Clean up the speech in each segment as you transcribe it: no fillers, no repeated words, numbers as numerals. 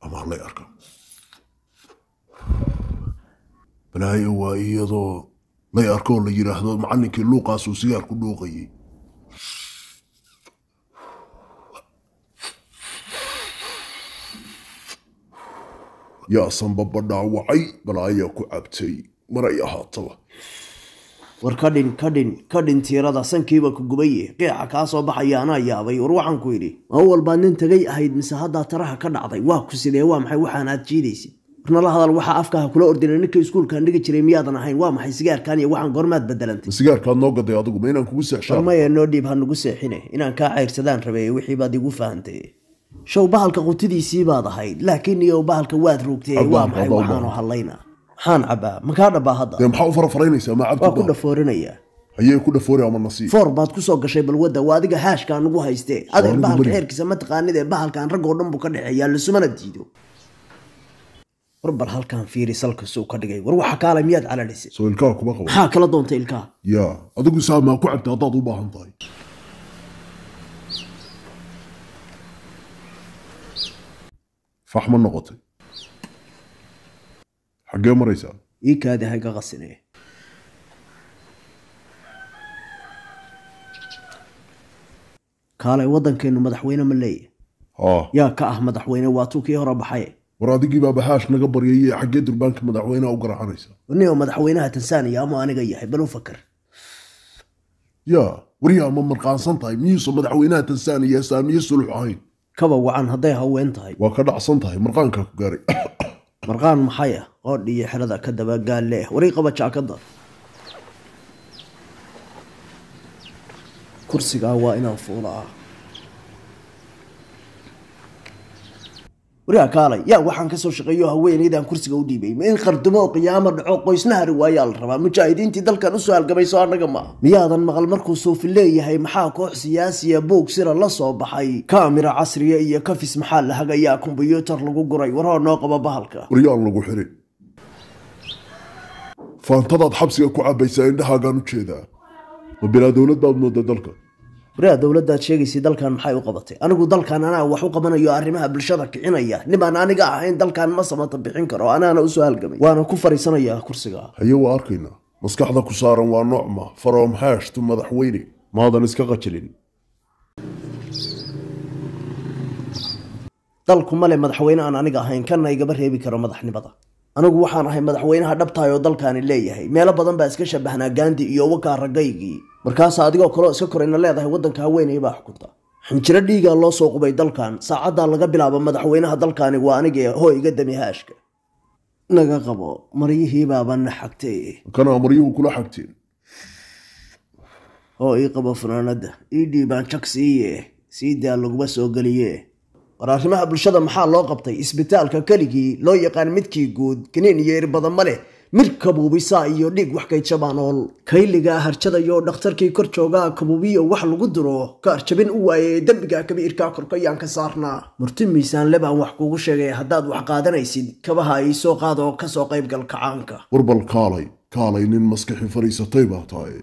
أما الله يركب بلاي هو إيضو لا يركو اللي يراهدو معنك اللوقاس وسيار كلوقي يا صنبب داوعي بلاي كعبتي مريها طبعا warkadhin tiirada sankiiba ku gubaye qiica kaa soo baxaya anaa yaabay war waxaan ku yidhi awal baa nin tagay ahayd mise haddaa taraha ka dhacday waa ku sidee waa maxay waxaan aad jiidaysid warna la hadal waxa afkaha kula ordinay ninka iskuulkaan dhigi jiray miyaadan ahayn waa maxay sigaarkan iyo waxaan goormaad bedelantay sigaarkaad noo gaday adigu ma inaan kugu seexshaa maya noo dhiib ha nugu seexine inaan kaa cayrsadaan rabay wixii baad igu faahantay show bahalka qutidiisii baad ahayd laakiin iyo bahalka waad rugtay waa maxay waxaanu hadlaynaa maxaan cabaa makaa dhabaa hadda dee maxaa u farafaraynaysaa ma cabdi waa ku dhafoorinaya hayee ku dhafoori ama nasiib foor baad ku soo gashay balwadda waa adiga haashkaa nugu haystee adeer bahalka xeerkiisa ma taqaanid ee bahalkan raggoo dhan buu ka dhexeeyaa lasumana diido war bal halkan fiiri salka suu ka dhigay war waxa kaale miyaad calalisay soo ilkaha kuma qabo maxaa kala doontay ilkaha yaa adigu saa maa ku cabta haddaad u baahan tahay fax ma noqotay xaggee maraysaa ii kaadi hayga qasinee kaalay waddankeenu madaxweyne ma leeyahay yaa ka ah madaxweyne waa tuu kii hore baxay war adigii baa bahaash naga baryayay xaggee durbaanka madaxweynaha u garacanaysa ninoo madaxweynaha tansaaniya ama aniga yahay bal u fakar yaa waryaa ma marqaansan tahay miyuusa madaxweynaha tansaaniya saamiye sulux ahayn kaba wacan hadday haween tahay waa ka dhacsan tahay marqaankaa ku gaaray marqaan maxay ah qoodh iyo xerada ka daba gaal leh warii qaba jaakada kursigaa waa inaan fuulaa wariyaa kaalay yaa waxaan ka soo shaqeeyo haweenaydaan kursiga u dhiibay ma in qardumo oo qiyaamo dhaco qoysna hari waayaa la rabaa mujaahidiintii dalkan usoo halgamayso annaga ma miyaadan maqal markuu suufi leeyahay maxaa koox siyaasiya buug sira la soo baxay kaamira casriya iyo kafis maxaa la hagayaa kombiyuutar lagu guray warhoo noo qaba bahalka waryaan lagu xirin faantadaad xabsiga ku cabaysaa indhahaagaan u jeedaa ma bilaa dowlad baad mooda dalka wariyaa dowladdaad sheegaysay dalkan maxay u qabatay anigu dalkan anaa wax u qabanayo arrimaha bulshada kicinaya nimaan aniga ahayn dalkan ma samata bixin karo anaana usoo halgamay waana ku fariisanayaa kursiga haye waa arkaynaa maskaxda ku saaran waa noocma faroom haashtu madaxweyne maadan iska qajilin dalku male madaxweyne aan aniga ahayn kana igaba reebi karo madaxnimada anigu waxaan ahay madaxweynaha dhabtahay oo dalkaani leeyahay meelo badan baa iska shabahnaa gaandi iyo wakaa ragaygii markaasa adigoo kaloo iska korayna leedahay waddanka haweeney baa xukunta xinjiro dhiigaa loo soo qubay dalkan saacaddaa laga bilaabo madaxweynaha dalkaani waa aniga hoo iga dami haashka naga qabo maryihii baabana xagtay kanaa maryuhu kula xagteen oo ii qabo funaanadda ii dhiibaan jak siiye sii daa laguma soo geliye war arrimaha bulshada maxaa loo qabtay isbitaalka keligii loo yaqaan midkii guud kaniin iyo irbada ma leh mid kabuubisaa iyo dhiig wax kaydjabaan ool kayligaa harjadayo dhakhtarkii kor joogaa kabuubiyo wax lagu diro ka arjabin u waayey dembiga kabiirkaa korkayaan ka saarnaa murti miisaanle baan wax kuugu sheegay haddaad wax qaadanaysid kabaha ii soo qaado ka soo qaybgal kacaanka warbal kaalay nin maskaxi fadhiisatay baa tahay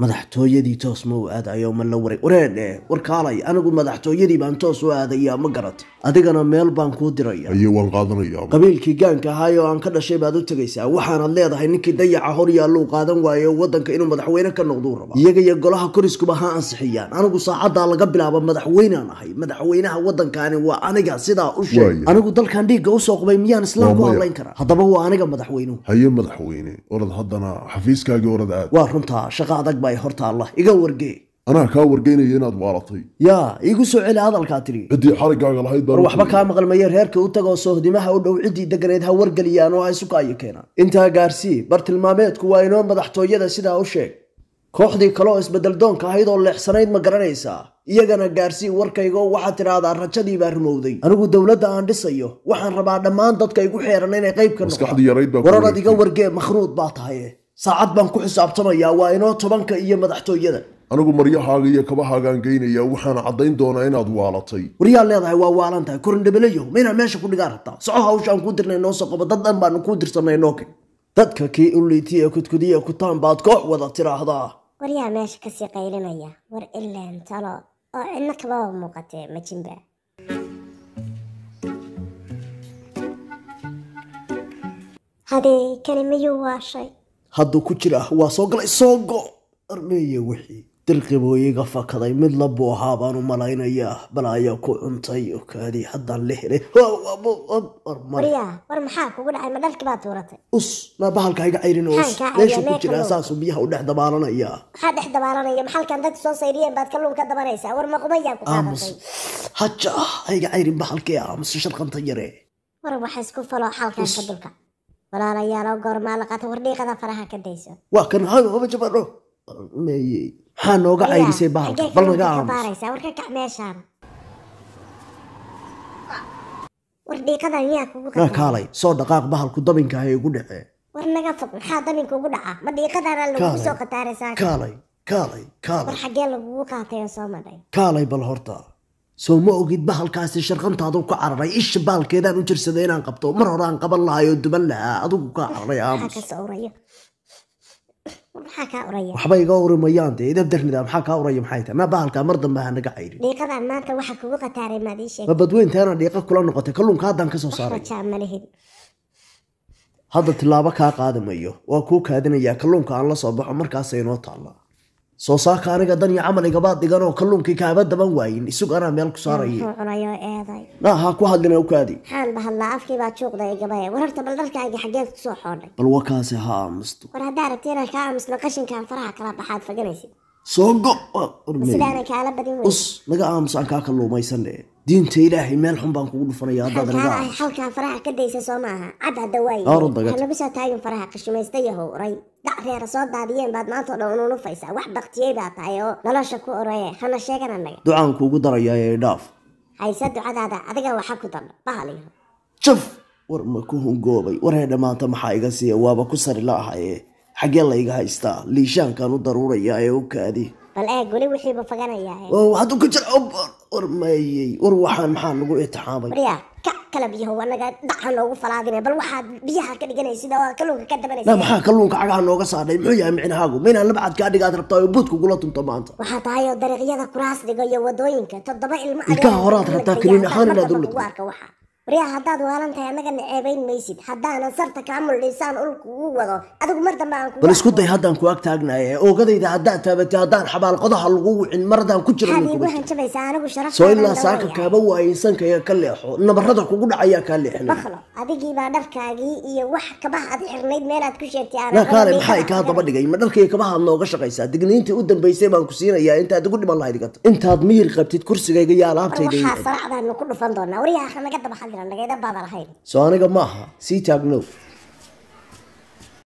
madaxtooyadii toos ma u aadayo ma la waray wareedhe war kaalay anigu madaxtooyadii baan toos u aadayaa ma garat adigana meel baan kuu diraya haye waan qaadanayaa qabiilkii gaanka ahaayoo aan ka dhashay baad u tegaysaa waxaanaad leedahay ninkii dayaca hor yaalluu qaadan waayo waddanka inuu madaxweyne ka noqduu raba iyaga iyo golaha koriskuba ha ansixiyaan anigu saacaddaa laga bilaabo madaxweynaan ahay madaxweynaha waddankaani waa aniga sidaa u sheeg anigu dalkan dhiigga usoo qubay miyaan islaam ku hadlayn karaa haddaba waa aniga madaxweynuhu haye madaxweyne orad haddana xafiiskaagii orad aad waa runtaa shaqa adag baa horta allah iga wargee anaa kaa wargeynaya inaad waalatay yaa igu soo celi hadalkaa tiri ciddii xarigaaga lahayd baa waxba kaa maqalmaya reerka u tagoo sohdimaha u dhow ciddii deganeed ha wargeliyaan oo ha isu kaayo keenaan intaa gaarsii bartilmaameedku waa inoo madaxtooyada sidaa u sheeg kooxdii kale oo isbedel doonka ahayd oo leexsanayd ma garanaysaa iyagana gaarsii warkaygo waxaad tidhaahdaa rajadii baa rumowday anigu dowladda aan dhisayo waxaan rabaa dhammaan dadka igu xeeran inay qayb ka noqdaan wararad iga wargee makhruud baa tahay saacad baan ku xisaabtamayaa waa inoo 10 iyo madaxtooyada anigu maryahaaga iyo kabahaagaan geynaya waxaana caddayn doonaa inaad waalatay waryaa leedahay waa waalan tahay korindhabelayo ma inaan meesha ku dhigaa rabtaa soco hawshaan kuu dirnay noo soo qabo dad dhan baanu kuu dirsanay nooke dadka kii uliitiya kudkudiya kutaan baad koox wada tiraahdaa waryaa meesha kasii qaylinaya war ilaan talo oo cidna kababa muuqatee ma jinba هذه كلمة يواشي hadduu ku jira waa soo galay soo go armeeye wixii dirqibo iga fakaday mid la buu ahaa baan u malaynayaa bal ayaa ku cuntay oo kaadii haddaan la helay war maxaa kugu dhacay ma dhalkii baad tuuratay us ma bahalka iga cayrin oo meesha ku jira asaasu biyaha u dhex dabaalanaya maxaa dhex dabaalanaya maxalkan dad soo sayriyeen baad kalluun ka dabanaysaa war ma qubayaan ku qaadatay haja iga cayrin bahalkii aamus sharqanta yare war waxa isku falo xalkan ka dulka walaalayaal goorma la qata wardhiiqada faraha ka dayso waa kan haba jabano meeyay maxaa nooga cayrisay bahalka bal naga aamus war ka kac meeshaan wardhiiqadan yaa kugu qata kaalay soo dhaqaaq bahalku dabinka ay ugu dhacay war naga fog maxaa dabinka ugu dhaca ma dhiiqadana lagu soo qataaraysaa kaalay war xagee lagu qaatay soo maday kaalay bal horta soo ma ogid bahalkaasi sharqantaadu ka cararay isha baalkeedaan u jirsaday inaan qabto mar hore aan qaban lahaay oo duban lahaa adigu ka cararay aamus maxaa ka uraya waxba iga urimayaan dee idab darnida maxaa ka uraya maxay tahay ma bahalka mar dambe ha naga cayrin dhiiqadan maanta waxa kugu qataaray maad ii sheeg ma badweyntaana dhiiqa kula noqotay kalluunka haddaan ka soo saaray hadda tilaabo kaa qaadamayo waa kuu kaadinayaa kalluunka aan la soo baxo markaas inoo taalla soo saaka aniga dan iyo camal igabaad dhigan oo kalluunkii kaaba daban waayin isug anaa meel ku saarayay ha ku hadlina u kaadi xaan bahallaa afkii baa juuqda igabaya war horta bal dharkaaga xageed ku soo xoodhay bal wakaasi ha aamusto war haddaa rabtay inaan kaa aamusno qashinkaan faraha kala baxaad faganaysid soo go sidaana kaala badin wey us naga aamus aan kaa kalluumaysan dhee diinta ilaahay meel xun baan kugu dhufanaya haddaad naga aamus halkaa faraha ka daysa soo maaha cad hadda waayi hanagu soo taagin faraha qashimaysta yahow ray dac reera soo daadiyeen baad maanta oo dhan ununufaysaa wax baktiyey baa tahay oo nolosha ku oroye hana sheegan annaga ducaan kuugu darayaa ee dhaaf hayse ducadaada adiga waxa ku darna bahaliyo jaf war ma ku hungoobay waree dhammaanta maxaa iga siiya waaba ku sari la ahaye xaggee la iga haystaa liishaankaan u daruurayaa ee u kaadi bal eeg weli wixiiba faganayaa hadduu ka jira war mayey war waxaan maxaa nagu itixaamay waryaa ka kala biyaho anaga dhaca noogu falaadine bal waxaad biyaha ka dhiganaysid oo kalluunka ka dabanaysid maxaa kalluunka cagaha nooga saadhay muxuu yahay micnahaagu maynaan labacad kaa dhigaad rabtaa oo buudka gula tunto maanta waxaa tahay oo dariiqyada kuraas dhigo iyo wadooyinka 7 ilmo ilkaha horaad rabtaa kaliin ahaan inaad u liddo waryaa haddaad waalan tahay annaga naceebayn maysid haddaanan sarta kaa muldhiisaan ulku ugu wado adigu mar dambe aan bal isku day haddaan ku ag taagnaye oogadayda haddaad taabatay haddaan xabaal qodaha lagu wicin mar haddaan ku jiro soo ilaa saaka kaaba waayay sankaya ka leexo nabarrada kugu dhacayaa kaa leexinay baklo adigii baa dharkaagii iyo wax kabaha aad xirnayd meelaad ku sheegtay na kaale maxaa kaa daba dhigay ma dharkii kabaha aad nooga shaqaysaa digniintii u dambaysay baan ku siinayaa intaad ugu dhiman lahayd igata intaad miyir qabtid kursigayga iyo alaabtayda waxaa saracdaanu ku dhufan doonaa waryaa naga daba hadlan nagayda badan ahayn soo aniga maaha sii taagnow